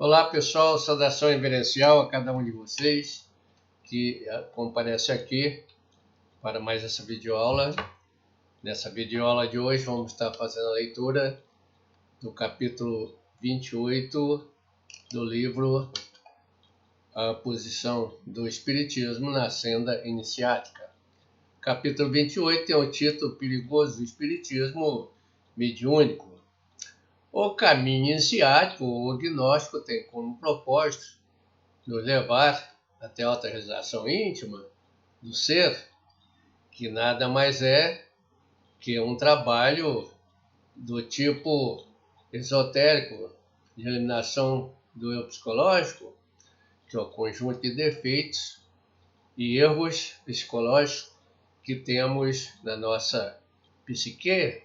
Olá pessoal, saudação reverencial a cada um de vocês que comparece aqui para mais essa videoaula. Nessa videoaula de hoje vamos estar fazendo a leitura do capítulo 28 do livro A Posição do Espiritismo na Senda Iniciática. Capítulo 28 tem o título Perigoso Espiritismo Mediúnico. O caminho iniciático ou gnóstico tem como propósito nos levar até a autorrealização íntima do ser, que nada mais é que um trabalho do tipo esotérico de eliminação do eu psicológico, que é o conjunto de defeitos e erros psicológicos que temos na nossa psique,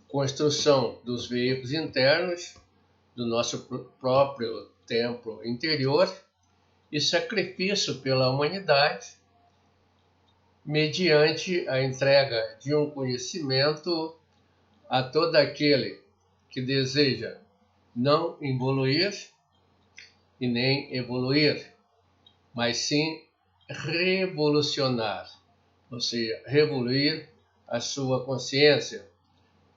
construção dos veículos internos do nosso próprio templo interior e sacrifício pela humanidade mediante a entrega de um conhecimento a todo aquele que deseja não evoluir e nem evoluir, mas sim revolucionar, ou seja, revoluir a sua consciência,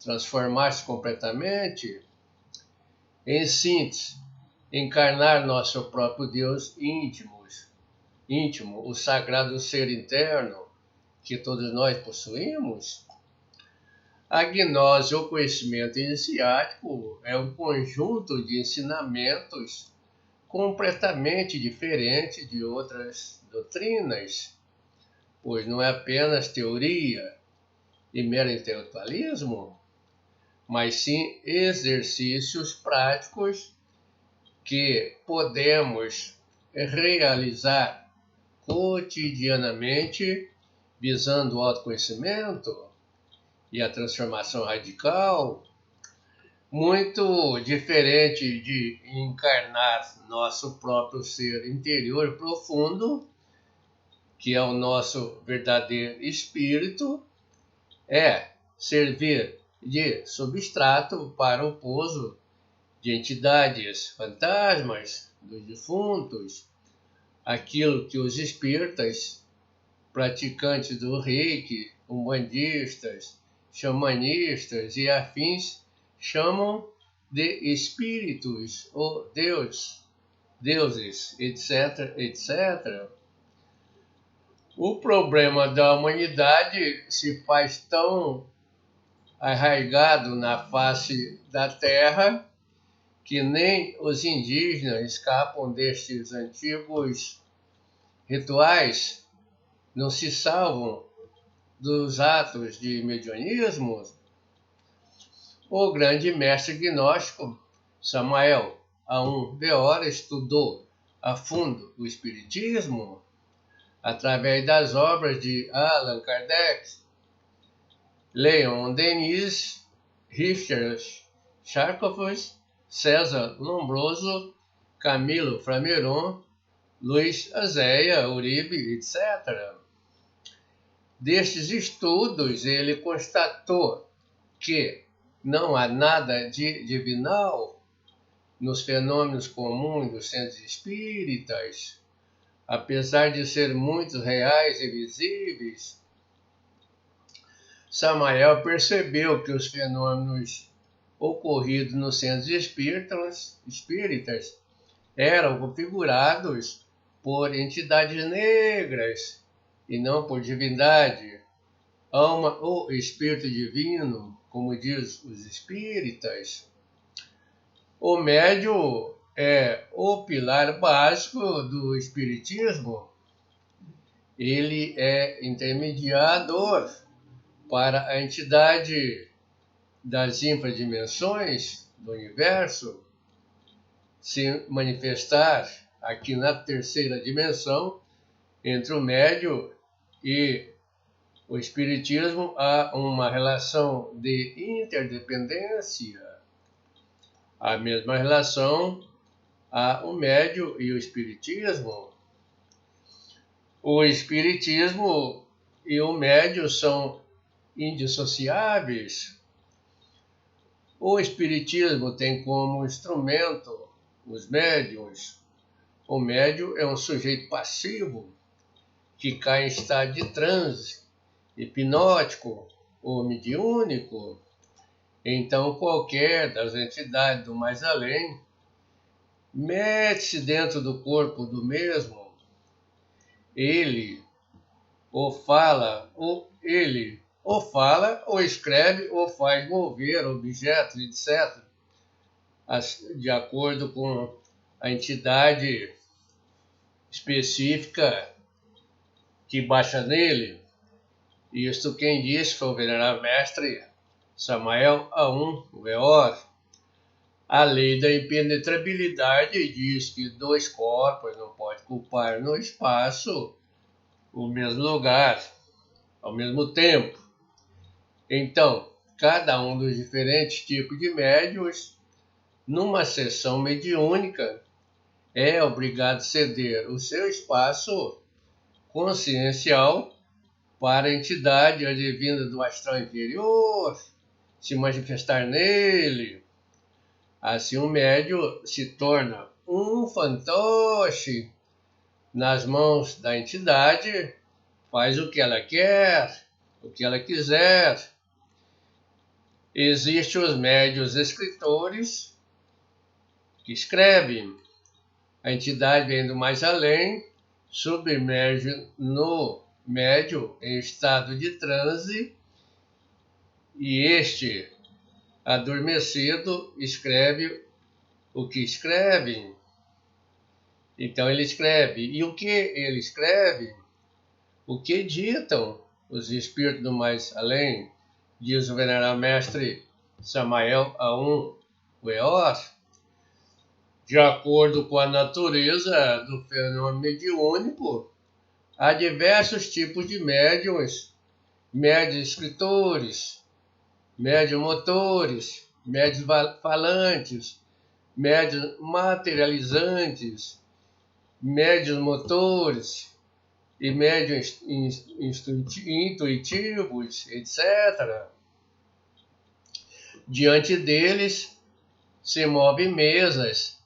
transformar-se completamente, em síntese, encarnar nosso próprio Deus íntimo, o sagrado ser interno que todos nós possuímos. A gnose, ou conhecimento iniciático, é um conjunto de ensinamentos completamente diferente de outras doutrinas, pois não é apenas teoria e mero intelectualismo, mas sim exercícios práticos que podemos realizar cotidianamente, visando o autoconhecimento e a transformação radical, muito diferente de encarnar nosso próprio ser interior profundo, que é o nosso verdadeiro espírito, é servir de substrato para o pouso de entidades fantasmas dos defuntos, aquilo que os espíritas, praticantes do reiki, umbandistas, xamanistas e afins chamam de espíritos ou deuses, etc., etc. O problema da humanidade se faz tão arraigado na face da Terra que nem os indígenas escapam destes antigos rituais, não se salvam dos atos de mediunismo. O grande mestre gnóstico Samael Aun Weor estudou a fundo o espiritismo através das obras de Allan Kardec, Leon Denis, Richard Charcot, César Lombroso, Camilo Flammarion, Luiz Azéia Uribe, etc. Destes estudos, ele constatou que não há nada de divinal nos fenômenos comuns dos centros espíritas, apesar de ser muito reais e visíveis. Samael percebeu que os fenômenos ocorridos nos centros espíritas eram configurados por entidades negras e não por divindade, alma ou espírito divino, como diz os espíritas. O médium é o pilar básico do espiritismo. Ele é intermediador para a entidade das infradimensões do universo se manifestar aqui na terceira dimensão. Entre o médium e o espiritismo há uma relação de interdependência. A mesma relação há o médium e o espiritismo. O espiritismo e o médium são indissociáveis. O espiritismo tem como instrumento os médiuns. O médium é um sujeito passivo que cai em estado de transe, hipnótico ou mediúnico. Então, qualquer das entidades do mais além mete-se dentro do corpo do mesmo. Ele ou fala, ou escreve, ou faz mover objetos, etc., de acordo com a entidade específica que baixa nele. Isto quem disse foi o venerável mestre Samael Aun Weor. A lei da impenetrabilidade diz que dois corpos não podem ocupar no espaço o mesmo lugar ao mesmo tempo. Então, cada um dos diferentes tipos de médiuns, numa sessão mediúnica, é obrigado a ceder o seu espaço consciencial para a entidade advinda do astral inferior se manifestar nele. Assim, o médium se torna um fantoche nas mãos da entidade, faz o que ela quer, o que ela quiser. Existem os médiuns escritores que escrevem. A entidade vem do mais além, submerge no médium em estado de transe e este, adormecido, escreve o que escreve. Então ele escreve. E o que ele escreve? O que ditam os espíritos do mais além? Diz o venerável mestre Samael Aun Weor. De acordo com a natureza do fenômeno mediúnico, há diversos tipos de médiuns: médiuns escritores, médiuns motores, médiuns falantes, médiuns materializantes, médiuns motores e médiuns intuitivos, etc. Diante deles se movem mesas,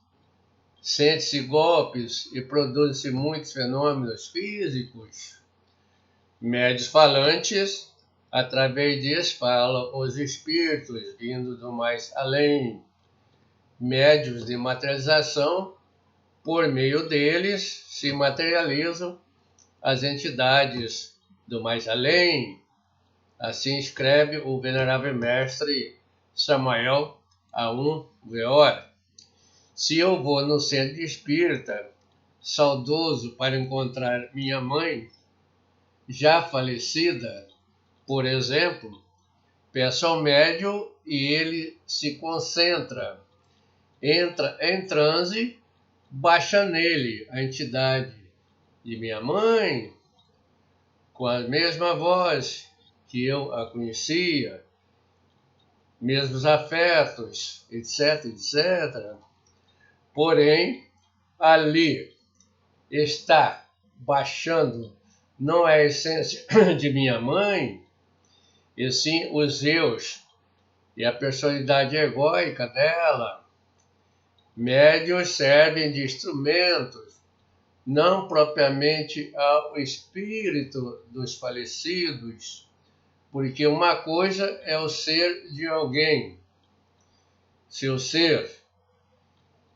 sente-se golpes e produzem-se muitos fenômenos físicos. Médiuns falantes, através deles falam os espíritos vindos do mais além. Médiuns de materialização, por meio deles se materializam as entidades do mais além. Assim escreve o venerável mestre Samael Aun Weor. Se eu vou no centro espírita, saudoso, para encontrar minha mãe, já falecida, por exemplo, peço ao médium e ele se concentra, entra em transe, baixa nele a entidade de minha mãe, com a mesma voz que eu a conhecia, mesmos afetos, etc, etc. Porém, ali está baixando não é a essência de minha mãe, e sim os eus e a personalidade egóica dela. Médiuns servem de instrumentos, não propriamente ao espírito dos falecidos, porque uma coisa é o ser de alguém, seu ser,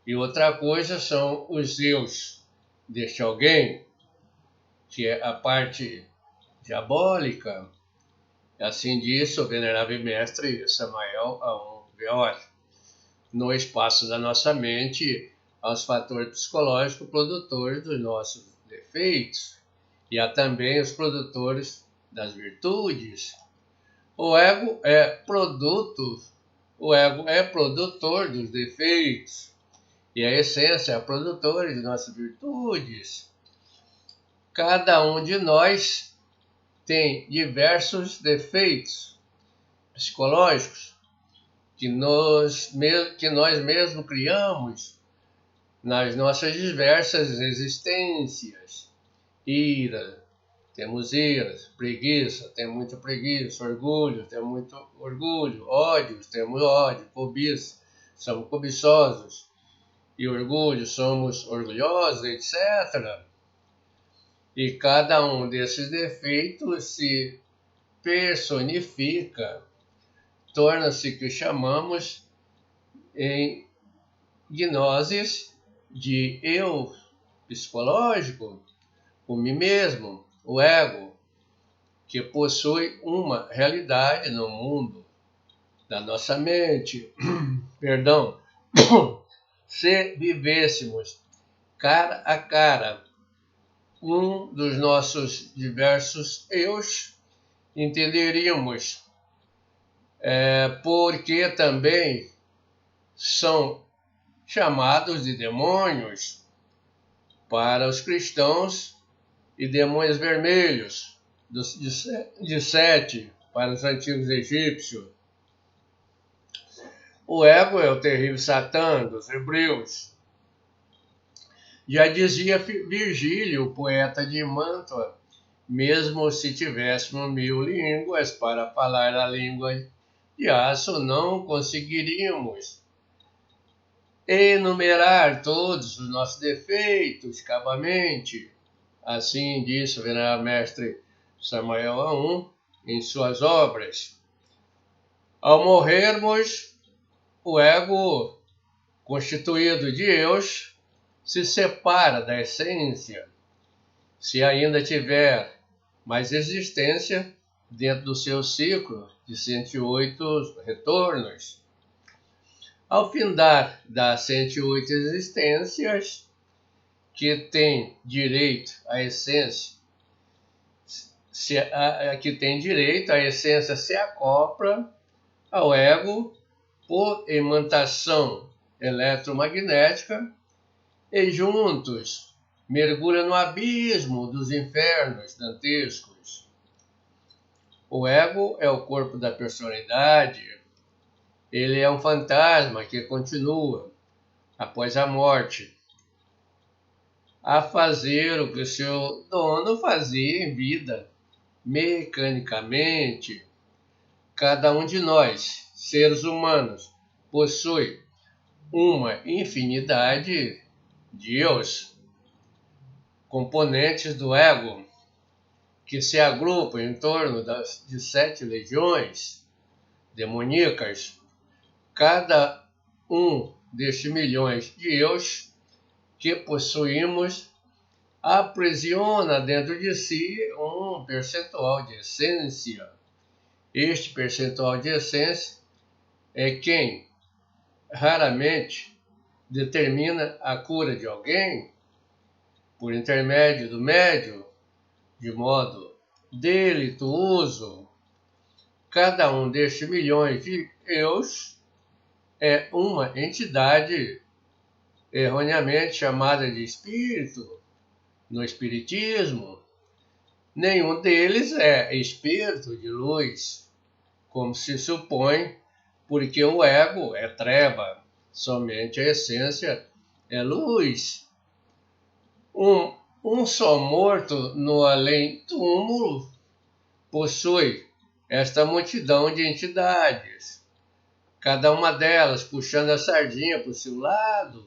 e outra coisa são os eus deste alguém, que é a parte diabólica. Assim disse o venerável mestre Samael Aun Weor. No espaço da nossa mente, há os fatores psicológicos produtores dos nossos defeitos, e há também os produtores das virtudes. O ego é produtor dos defeitos, e a essência é produtora de nossas virtudes. Cada um de nós tem diversos defeitos psicológicos que nós mesmos criamos nas nossas diversas existências. Temos ira, preguiça, temos muita preguiça, orgulho, temos muito orgulho, ódio, temos ódio, cobiça, somos cobiçosos, e orgulho, somos orgulhosos, etc. E cada um desses defeitos se personifica, torna-se o que chamamos em gnoses de eu psicológico, o mim mesmo, o ego, que possui uma realidade no mundo da nossa mente. Perdão. Se vivêssemos cara a cara um dos nossos diversos eus, entenderíamos porque também são chamados de demônios para os cristãos e demônios vermelhos de Sete para os antigos egípcios. O ego é o terrível Satã dos hebreus. Já dizia Virgílio, o poeta de Mantua, mesmo se tivéssemos 1000 línguas para falar a língua de aço, não conseguiríamos enumerar todos os nossos defeitos cabamente. Assim disse o venerável mestre Samael Aum em suas obras. Ao morrermos, o ego, constituído de eus, se separa da essência, se ainda tiver mais existência dentro do seu ciclo de 108 retornos. Ao findar das 108 existências, que tem direito à essência, que tem direito, a essência se acopla ao ego por imantação eletromagnética e juntos mergulha no abismo dos infernos dantescos. O ego é o corpo da personalidade. Ele é um fantasma que continua, após a morte, a fazer o que o seu dono fazia em vida, mecanicamente. Cada um de nós, seres humanos, possui uma infinidade de eus, componentes do ego, que se agrupam em torno de 7 legiões demoníacas. Cada um destes milhões de eus que possuímos aprisiona dentro de si um percentual de essência. Este percentual de essência é quem raramente determina a cura de alguém por intermédio do médium, de modo delituoso. Cada um destes milhões de eus é uma entidade erroneamente chamada de espírito no espiritismo. Nenhum deles é espírito de luz, como se supõe, porque o ego é treva, somente a essência é luz. Um só morto no além-túmulo possui esta multidão de entidades, cada uma delas puxando a sardinha para o seu lado,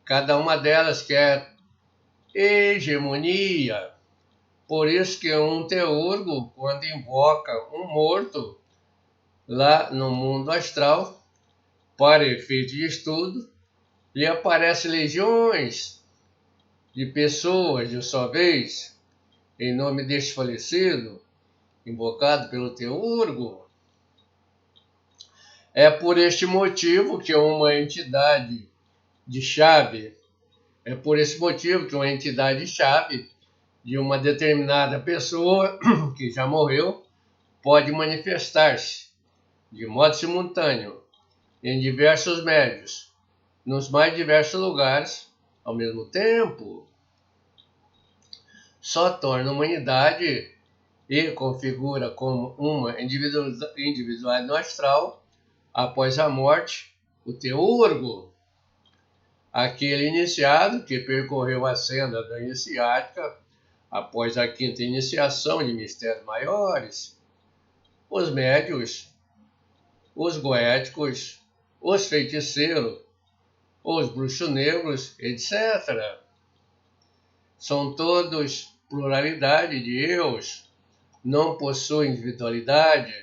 cada uma delas quer hegemonia. Por isso que um teurgo, quando invoca um morto lá no mundo astral, para efeito de estudo, lhe aparecem legiões de pessoas de sua vez, em nome deste falecido, invocado pelo teurgo. É por este motivo que uma entidade de chave, de uma determinada pessoa que já morreu pode manifestar-se de modo simultâneo em diversos médios, nos mais diversos lugares ao mesmo tempo. Só torna a humanidade e configura como uma individualidade no astral, após a morte, o teurgo, aquele iniciado que percorreu a senda da iniciática após a quinta iniciação de mistérios maiores, os médios, os goéticos, os feiticeiros, os bruxos negros, etc. São todos pluralidade de eus, não possuem individualidade,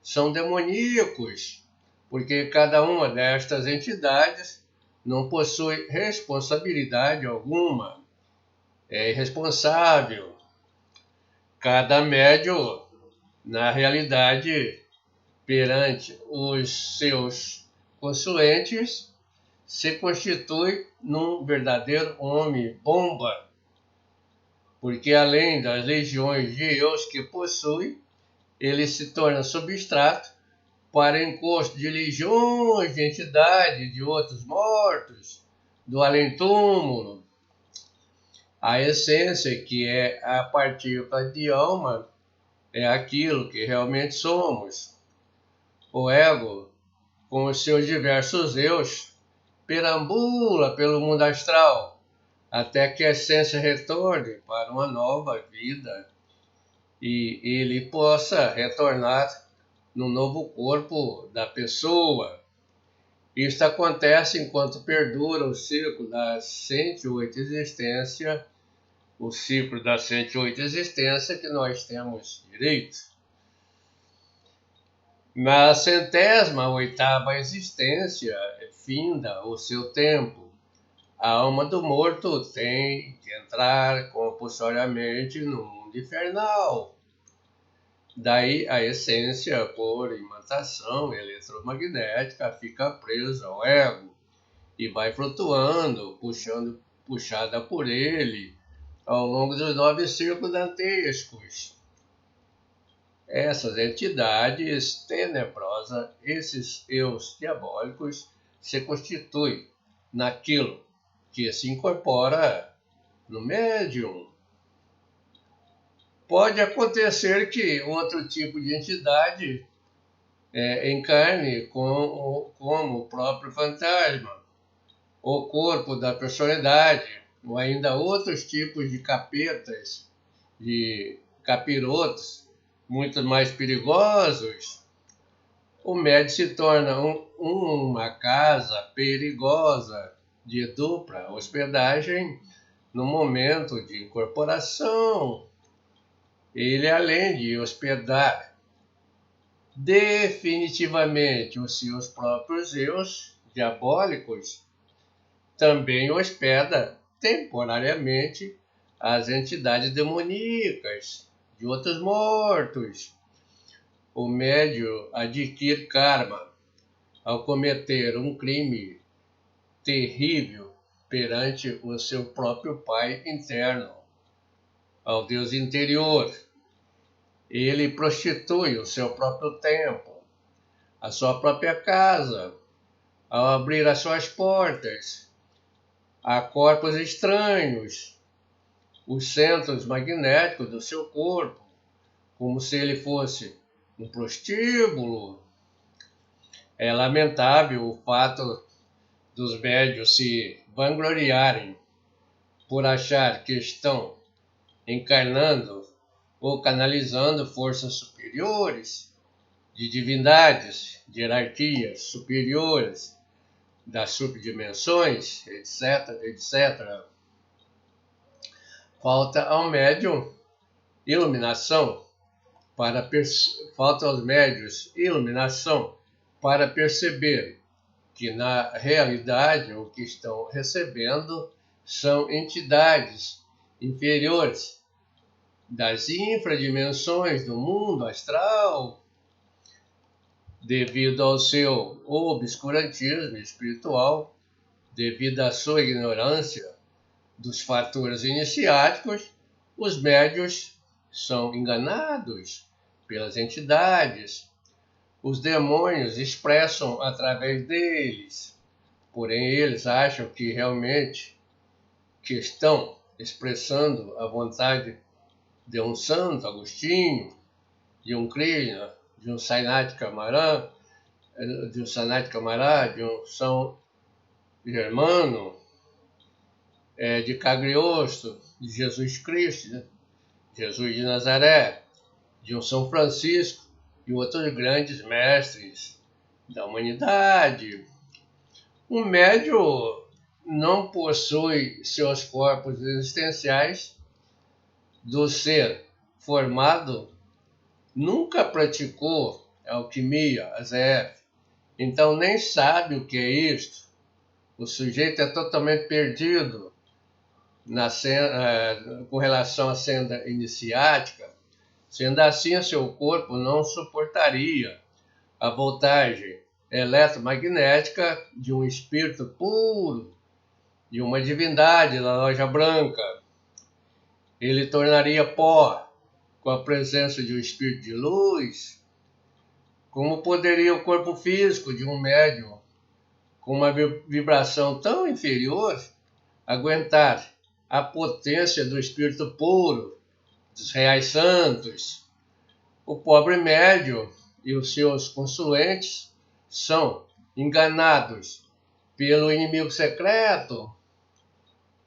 são demoníacos, porque cada uma destas entidades não possui responsabilidade alguma, é irresponsável. Cada médium, na realidade, perante os seus consulentes, se constitui num verdadeiro homem-bomba, porque além das legiões de eus que possui, ele se torna substrato para encosto de legiões de entidades de outros mortos, do além-túmulo. A essência, que é a partícula de alma, é aquilo que realmente somos. O ego, com os seus diversos eus, perambula pelo mundo astral, até que a essência retorne para uma nova vida e ele possa retornar no novo corpo da pessoa. Isto acontece enquanto perdura o ciclo das 108 existências, o ciclo das 108 existências que nós temos direito. Na 108ª existência, finda o seu tempo. A alma do morto tem que entrar compulsoriamente no mundo infernal. Daí a essência, por imantação eletromagnética, fica presa ao ego e vai flutuando, puxada por ele, ao longo dos 9 círculos dantescos. Essas entidades tenebrosas, esses eus diabólicos, se constituem naquilo que se incorpora no médium. Pode acontecer que outro tipo de entidade encarne como o próprio fantasma, o corpo da personalidade, ou ainda outros tipos de capetas, de capirotos, muito mais perigosos. O médium se torna uma casa perigosa de dupla hospedagem no momento de incorporação. Ele, além de hospedar definitivamente os seus próprios eus diabólicos, também hospeda temporariamente as entidades demoníacas de outros mortos. O médium adquire karma ao cometer um crime terrível perante o seu próprio Pai interno, ao Deus interior. Ele prostitui o seu próprio templo, a sua própria casa, ao abrir as suas portas a corpos estranhos, os centros magnéticos do seu corpo, como se ele fosse um prostíbulo. É lamentável o fato dos médiuns se vangloriarem por achar que estão encarnando ou canalizando forças superiores, de divindades, de hierarquias superiores, das subdimensões, etc., etc. Falta ao médium iluminação falta aos médiuns iluminação para perceber que na realidade o que estão recebendo são entidades inferiores das infradimensões do mundo astral, devido ao seu obscurantismo espiritual, devido à sua ignorância dos fatores iniciáticos. Os médiuns são enganados pelas entidades. Os demônios expressam através deles, porém eles acham que realmente que estão expressando a vontade de um Santo Agostinho, de um Krishna, de um Sanat Camará, de um São Germano, de Cagliostro, de Jesus Cristo, né? Jesus de Nazaré, de um São Francisco e outros grandes mestres da humanidade. O médium não possui seus corpos existenciais do ser formado, nunca praticou alquimia, AZF, então nem sabe o que é isto. O sujeito é totalmente perdido com relação à senda iniciática. Sendo assim, seu corpo não suportaria a voltagem eletromagnética de um espírito puro, de uma divindade da loja branca. Ele tornaria pó com a presença de um espírito de luz. Como poderia o corpo físico de um médium com uma vibração tão inferior aguentar a potência do espírito puro, dos reais santos? O pobre médium e os seus consulentes são enganados pelo inimigo secreto,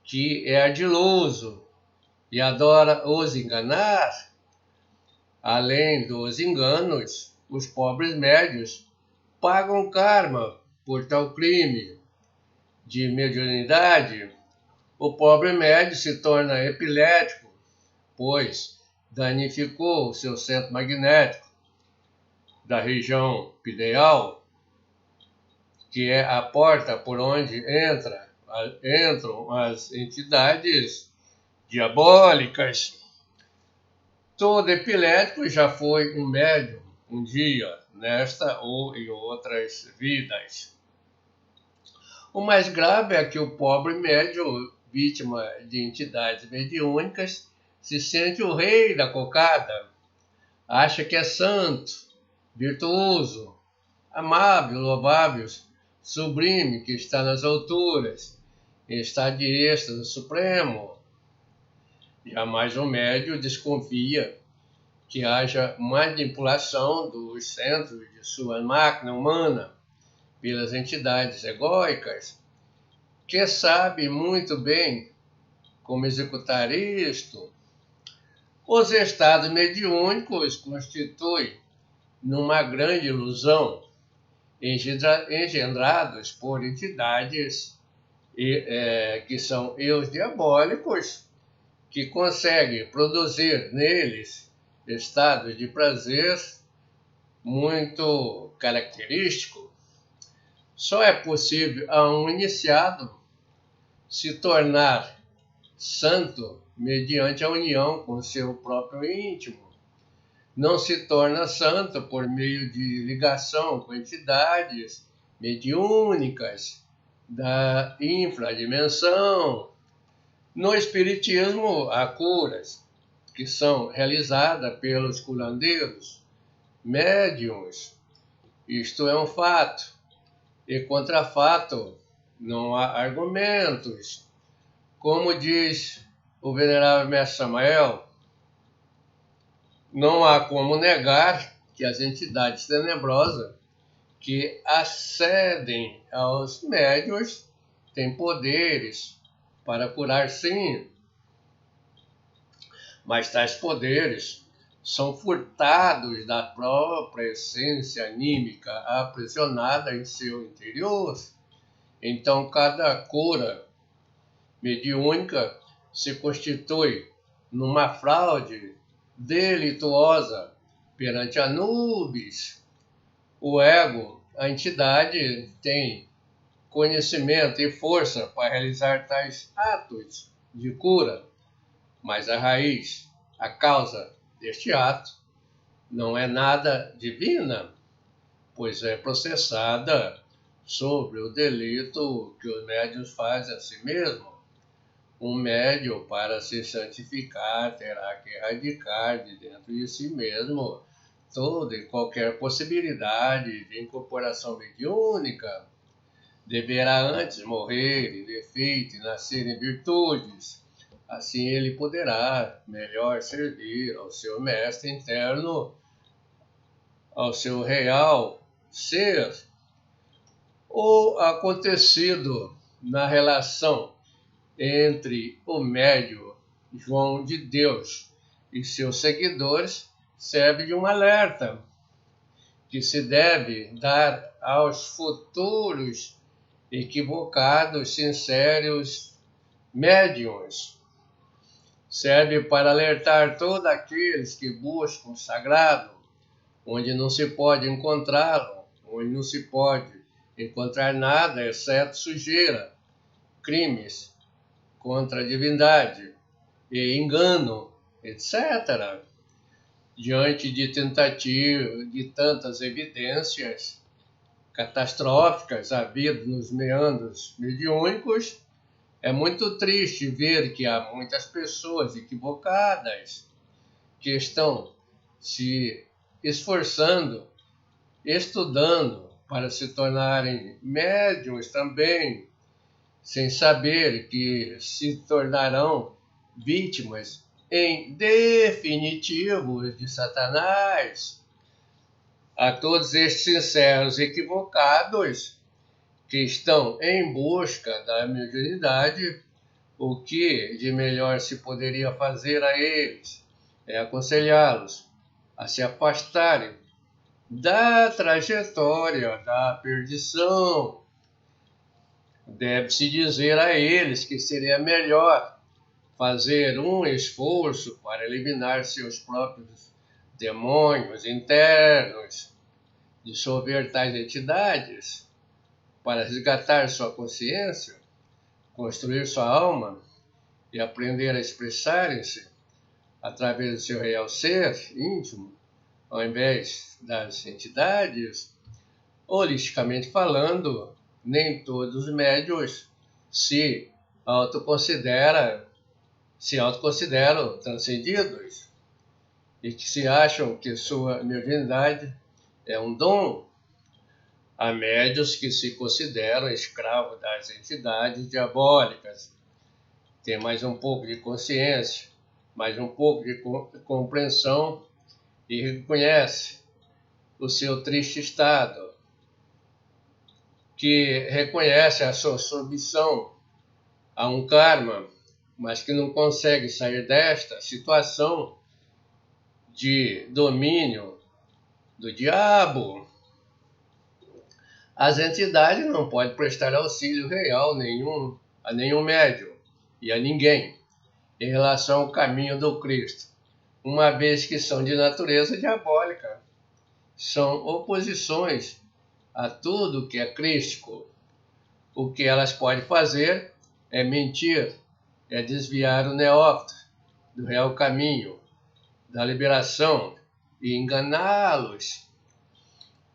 que é ardiloso e adora os enganar. Além dos enganos, os pobres médios pagam karma por tal crime de mediunidade. O pobre médio se torna epilético, pois danificou o seu centro magnético da região pineal, que é a porta por onde entram as entidades diabólicas. Todo epilético já foi um médium um dia, nesta ou em outras vidas. O mais grave é que o pobre médium, vítima de entidades mediúnicas, se sente o rei da cocada, acha que é santo, virtuoso, amável, louvável, sublime, que está nas alturas, está de êxtase supremo. Jamais o médium desconfia que haja manipulação dos centros de sua máquina humana pelas entidades egóicas, que sabe muito bem como executar isto. Os estados mediúnicos constituem numa grande ilusão, engendrados por entidades que são eus diabólicos, que conseguem produzir neles estados de prazer muito característico. Só é possível a um iniciado se tornar santo mediante a união com seu próprio íntimo. Não se torna santo por meio de ligação com entidades mediúnicas da infradimensão. No Espiritismo, há curas que são realizadas pelos curandeiros, médiuns. Isto é um fato, e contra fato não há argumentos. Como diz o venerável mestre Samael, não há como negar que as entidades tenebrosas que acedem aos médiuns têm poderes para curar, sim, mas tais poderes são furtados da própria essência anímica aprisionada em seu interior. Então, cada cura mediúnica se constitui numa fraude delituosa perante Anubis. O ego, a entidade, tem conhecimento e força para realizar tais atos de cura, mas a raiz, a causa deste ato, não é nada divina, pois é processada sobre o delito que os médiuns fazem a si mesmo. Um médium, para se santificar, terá que erradicar de dentro de si mesmo toda e qualquer possibilidade de incorporação mediúnica. Deverá antes morrer em defeito e nascer em virtudes. Assim ele poderá melhor servir ao seu mestre interno, ao seu real ser. O acontecido na relação entre o médium João de Deus e seus seguidores serve de um alerta que se deve dar aos futuros equivocados, sinceros, médiuns. Serve para alertar todos aqueles que buscam o sagrado, onde não se pode encontrá-lo, onde não se pode encontrar nada exceto sujeira, crimes contra a divindade e engano, etc. Diante de tentativa de tantas evidências catastróficas havidas nos meandros mediúnicos, é muito triste ver que há muitas pessoas equivocadas que estão se esforçando, estudando para se tornarem médiuns também, sem saber que se tornarão vítimas em definitivo de Satanás. A todos estes sinceros equivocados que estão em busca da mediunidade, o que de melhor se poderia fazer a eles é aconselhá-los a se afastarem da trajetória da perdição. Deve-se dizer a eles que seria melhor fazer um esforço para eliminar seus próprios demônios internos, dissolver tais entidades, para resgatar sua consciência, construir sua alma e aprender a expressarem-se através do seu real ser íntimo, ao invés das entidades. Holisticamente falando, nem todos os médiuns se autoconsideram transcendidos e que se acham que sua mediunidade é um dom. Há médiuns que se consideram escravos das entidades diabólicas, têm mais um pouco de consciência, mais um pouco de compreensão e reconhece o seu triste estado, que reconhece a sua submissão a um karma, mas que não consegue sair desta situação de domínio do diabo. As entidades não podem prestar auxílio real a nenhum médium e a ninguém em relação ao caminho do Cristo, uma vez que são de natureza diabólica. São oposições a tudo que é crístico. O que elas podem fazer é mentir, é desviar o neófito do real caminho, da liberação e enganá-los.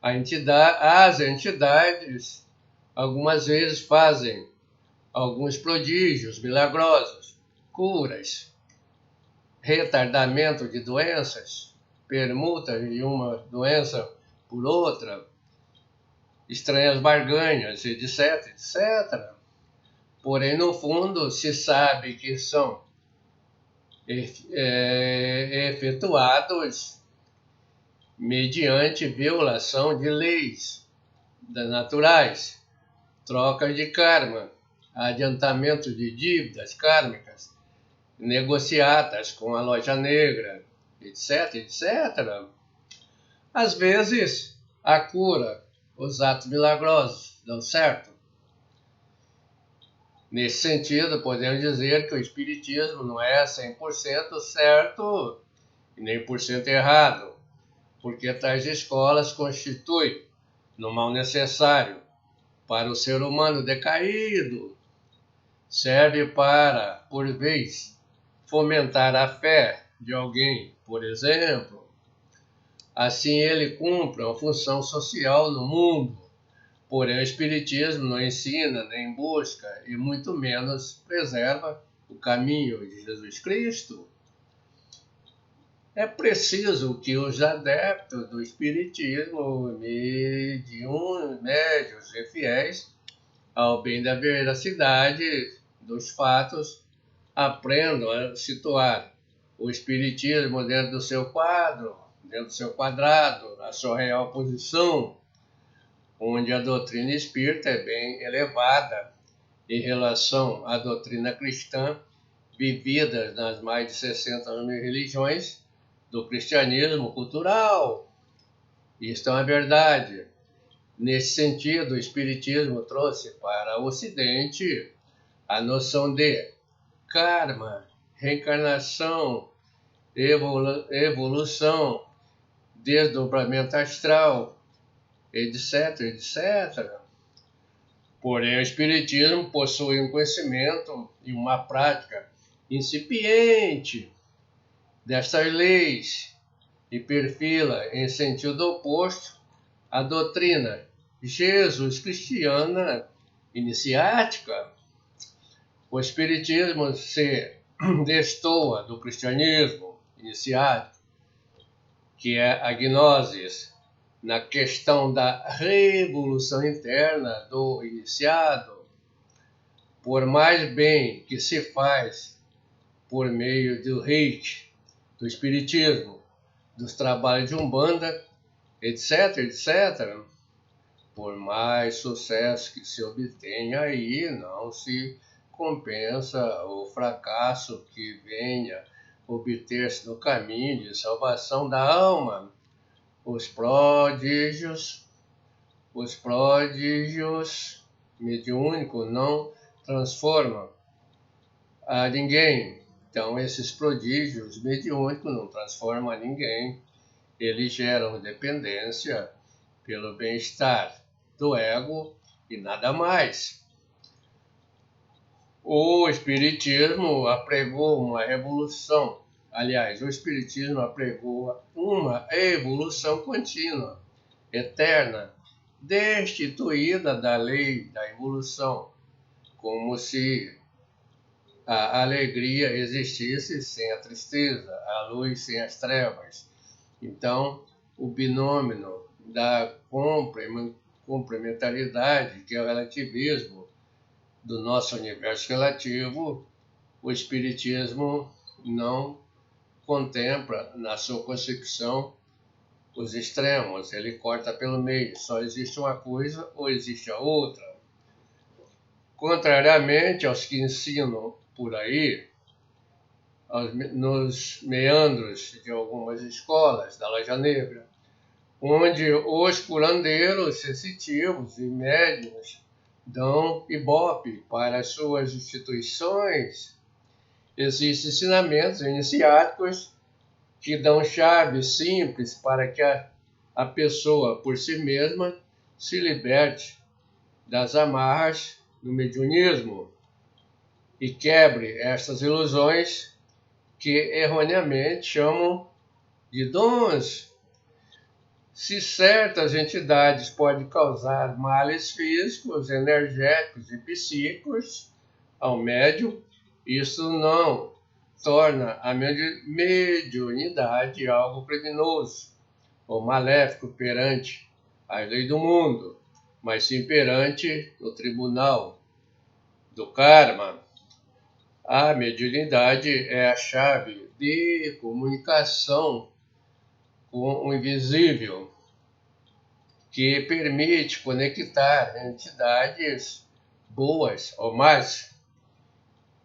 As entidades algumas vezes fazem alguns prodígios milagrosos, curas, retardamento de doenças, permuta de uma doença por outra, estranhas barganhas, etc, etc. Porém, no fundo, se sabe que são efetuados mediante violação de leis naturais, troca de karma, adiantamento de dívidas kármicas, negociatas com a loja negra, etc, etc. Às vezes, a cura, os atos milagrosos dão certo. Nesse sentido, podemos dizer que o espiritismo não é 100% certo e nem por cento errado, porque tais escolas constituem no mal necessário para o ser humano decaído. Serve para, por vez, fomentar a fé de alguém, por exemplo. Assim ele cumpre uma função social no mundo. Porém, o Espiritismo não ensina, nem busca, e muito menos preserva o caminho de Jesus Cristo. É preciso que os adeptos do Espiritismo, médios e fiéis, ao bem da veracidade dos fatos, aprendam a situar o Espiritismo dentro do seu quadro, dentro do seu quadrado, na sua real posição, onde a doutrina espírita é bem elevada em relação à doutrina cristã, vivida nas mais de 60 mil religiões do cristianismo cultural. Isto é uma verdade. Nesse sentido, o Espiritismo trouxe para o Ocidente a noção de karma, reencarnação, evolução, desdobramento astral, etc, etc. Porém, o Espiritismo possui um conhecimento e uma prática incipiente destas leis e perfila em sentido oposto a doutrina Jesus-cristiana iniciática. O Espiritismo se destoa do cristianismo iniciático, que é a gnosis, na questão da revolução interna do iniciado, por mais bem que se faz por meio do reiki, do espiritismo, dos trabalhos de Umbanda, etc, etc, por mais sucesso que se obtenha aí, não se compensa o fracasso que venha obter-se no caminho de salvação da alma. Os prodígios mediúnicos não transformam a ninguém. Então, esses prodígios mediúnicos não transformam a ninguém. Eles geram dependência pelo bem-estar do ego e nada mais. O Espiritismo apregou uma revolução. Aliás, o Espiritismo apregou uma evolução contínua, eterna, destituída da lei da evolução, como se a alegria existisse sem a tristeza, a luz sem as trevas. Então, o binômio da complementaridade, que é o relativismo do nosso universo relativo, o Espiritismo não contempla na sua concepção os extremos, ele corta pelo meio, só existe uma coisa ou existe a outra. Contrariamente aos que ensinam por aí, nos meandros de algumas escolas da Loja Negra, onde os curandeiros sensitivos e médiuns dão ibope para as suas instituições, existem ensinamentos iniciáticos que dão chaves simples para que a pessoa, por si mesma, se liberte das amarras do mediunismo e quebre estas ilusões que erroneamente chamam de dons. Se certas entidades podem causar males físicos, energéticos e psíquicos ao médium, isso não torna a mediunidade algo criminoso ou maléfico perante a lei do mundo, mas sim perante o tribunal do karma. A mediunidade é a chave de comunicação com o invisível, que permite conectar entidades boas ou más.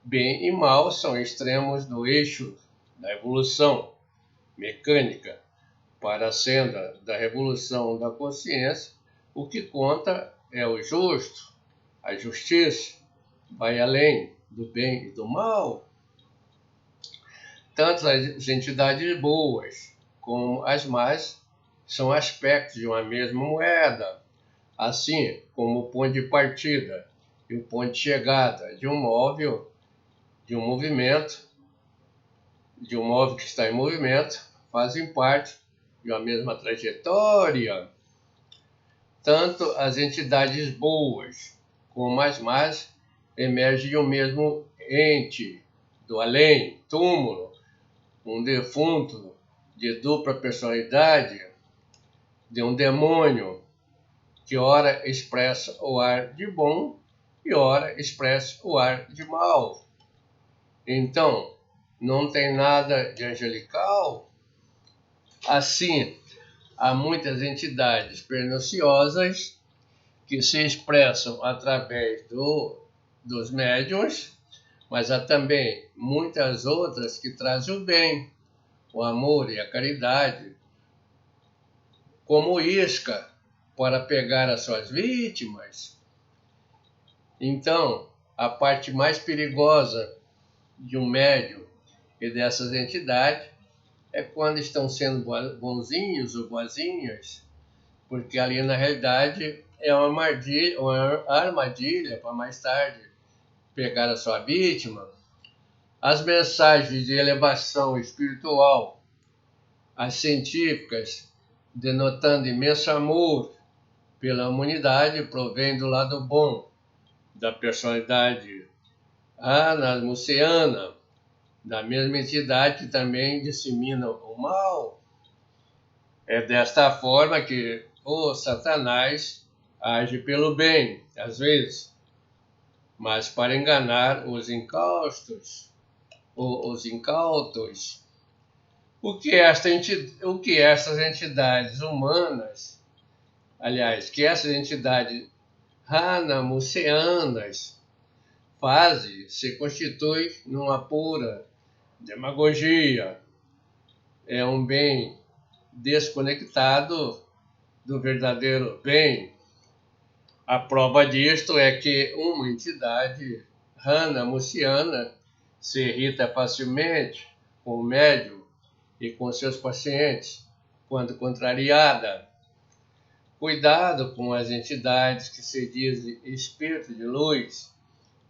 Bem e mal são extremos do eixo da evolução mecânica. Para a senda da revolução da consciência, o que conta é o justo, a justiça, vai além do bem e do mal. Tanto as entidades boas como as más são aspectos de uma mesma moeda, assim como o ponto de partida e o ponto de chegada de um móvel, de um móvel que está em movimento, fazem parte de uma mesma trajetória. Tanto as entidades boas como as más emergem de um mesmo ente, do além, túmulo, um defunto de dupla personalidade, de um demônio que ora expressa o ar de bom e ora expressa o ar de mal. Então, não tem nada de angelical? Assim, há muitas entidades perniciosas que se expressam através dos médiuns, mas há também muitas outras que trazem o bem, o amor e a caridade, como isca para pegar as suas vítimas. Então, a parte mais perigosa de um médium e dessas entidades é quando estão sendo bonzinhos ou boazinhas, porque ali na realidade é uma armadilha para mais tarde pegar a sua vítima. As mensagens de elevação espiritual, as científicas, denotando imenso amor pela humanidade, provém do lado bom da personalidade anamuciana, da mesma entidade que também dissemina o mal. É desta forma que o Satanás age pelo bem, às vezes, mas para enganar os incautos. O que essas entidades humanas, aliás, que essas entidades anamucianas fazem, se constitui numa pura demagogia. É um bem desconectado do verdadeiro bem. A prova disto é que uma entidade anamuciana se irrita facilmente com o médium e com seus pacientes quando contrariada. Cuidado com as entidades que se dizem espírito de luz.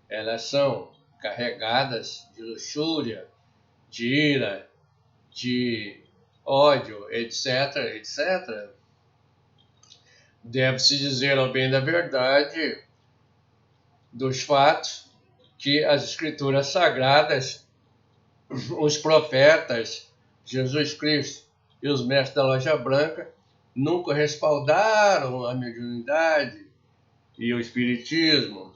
Elas são carregadas de luxúria, de ira, de ódio, etc, etc. Deve-se dizer ao bem da verdade dos fatos que as escrituras sagradas, os profetas, Jesus Cristo e os mestres da Loja Branca nunca respaldaram a mediunidade e o espiritismo,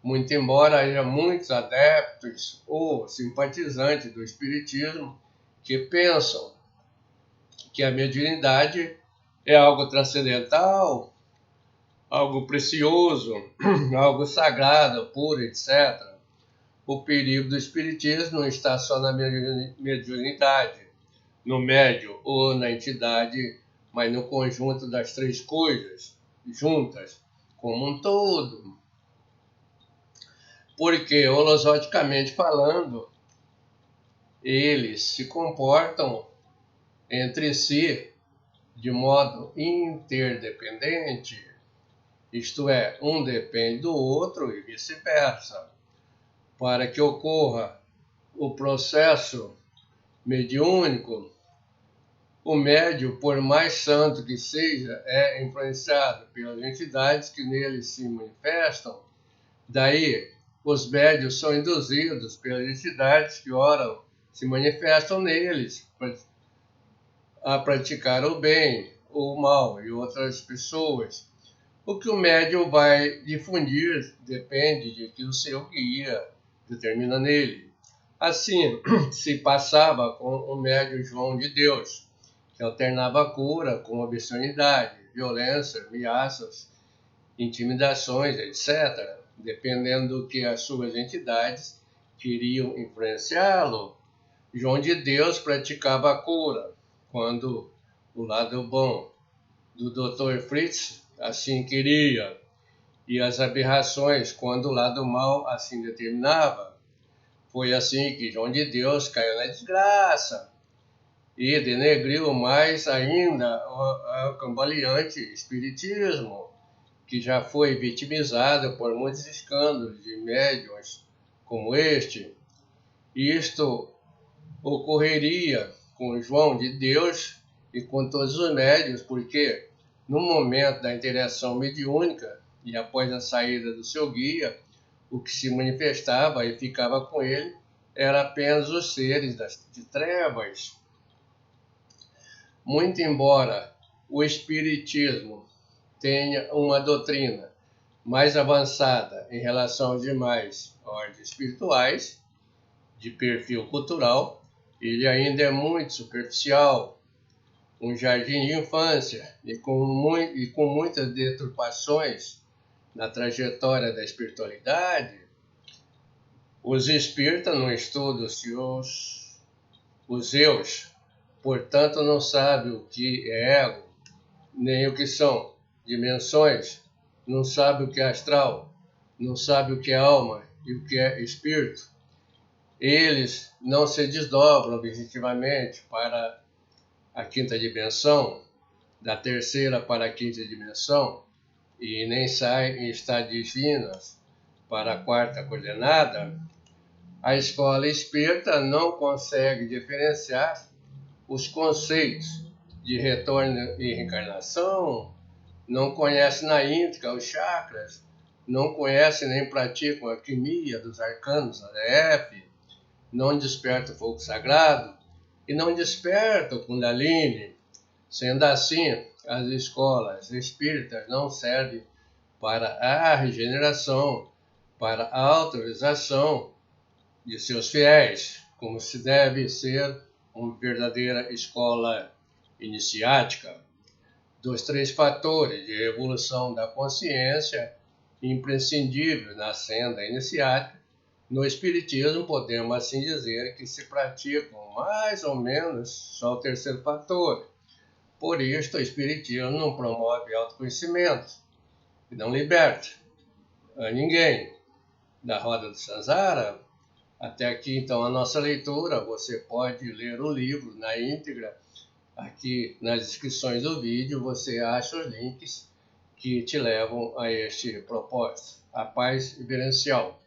muito embora haja muitos adeptos ou simpatizantes do espiritismo que pensam que a mediunidade é algo transcendental, algo precioso, algo sagrado, puro, etc. O perigo do espiritismo não está só na mediunidade, no médium ou na entidade, mas no conjunto das três coisas, juntas, como um todo. Porque, holozoticamente falando, eles se comportam entre si de modo interdependente, isto é, um depende do outro e vice-versa. Para que ocorra o processo mediúnico, o médium, por mais santo que seja, é influenciado pelas entidades que nele se manifestam. Daí, os médiuns são induzidos pelas entidades que, ora, se manifestam neles a praticar o bem ou o mal e outras pessoas. O que o médium vai difundir depende de que o seu guia determina nele. Assim, se passava com o médium João de Deus, que alternava a cura com obscenidade, violência, ameaças, intimidações, etc., dependendo do que as suas entidades queriam influenciá-lo. João de Deus praticava a cura, quando o lado bom do Dr. Fritz assim queria, e as aberrações, quando o lado mal assim determinava. Foi assim que João de Deus caiu na desgraça e denegriu mais ainda o cambaleante espiritismo, que já foi vitimizado por muitos escândalos de médiuns como este. Isto ocorreria com João de Deus e com todos os médiuns, porque no momento da interação mediúnica e após a saída do seu guia, o que se manifestava e ficava com ele era apenas os seres de trevas. Muito embora o espiritismo tenha uma doutrina mais avançada em relação às demais ordens espirituais, de perfil cultural, ele ainda é muito superficial, um jardim de infância e com muitas deturpações na trajetória da espiritualidade. Os espíritas não estudam os eus, portanto não sabem o que é ego, nem o que são dimensões, não sabe o que é astral, não sabe o que é alma e o que é espírito. Eles não se desdobram objetivamente para a quinta dimensão, da terceira para a quinta dimensão, e nem saem em estadios finos para a quarta coordenada. A escola espírita não consegue diferenciar os conceitos de retorno e reencarnação, não conhece na íntegra os chakras, não conhece nem pratica a alquimia dos arcanos ADF, não desperta o fogo sagrado e não desperta o Kundalini. Sendo assim, as escolas espíritas não servem para a regeneração, para a autorização de seus fiéis, como se deve ser uma verdadeira escola iniciática. Dos 3 fatores de evolução da consciência imprescindíveis na senda iniciática, no Espiritismo podemos assim dizer que se praticam mais ou menos só o terceiro fator. Por isto, o Espiritismo não promove autoconhecimento e não liberta a ninguém da roda do Samsara. Até aqui, então, a nossa leitura. Você pode ler o livro na íntegra. Aqui nas descrições do vídeo você acha os links que te levam a este propósito. A paz reverencial.